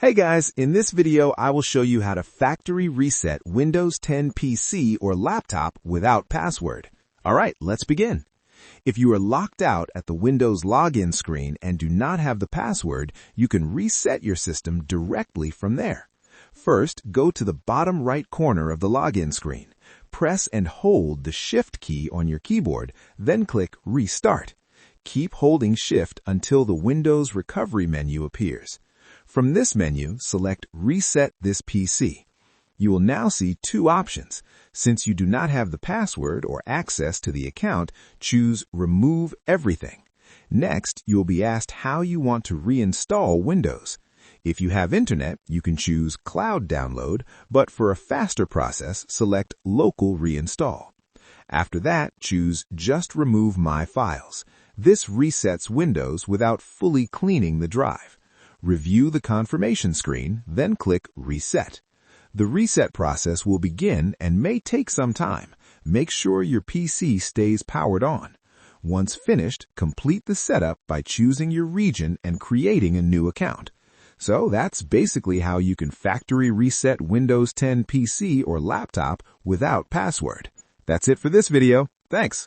Hey guys, in this video I will show you how to factory reset Windows 10 PC or laptop without password. Alright, let's begin. If you are locked out at the Windows login screen and do not have the password, you can reset your system directly from there. First, go to the bottom right corner of the login screen. Press and hold the Shift key on your keyboard, then click Restart. Keep holding Shift until the Windows Recovery menu appears. From this menu, select Reset this PC. You will now see two options. Since you do not have the password or access to the account, choose Remove Everything. Next, you will be asked how you want to reinstall Windows. If you have internet, you can choose Cloud Download, but for a faster process, select Local Reinstall. After that, choose Just Remove My Files. This resets Windows without fully cleaning the drive. Review the confirmation screen, then click Reset. The reset process will begin and may take some time. Make sure your PC stays powered on. Once finished, complete the setup by choosing your region and creating a new account. So that's basically how you can factory reset Windows 10 PC or laptop without password. That's it for this video. Thanks.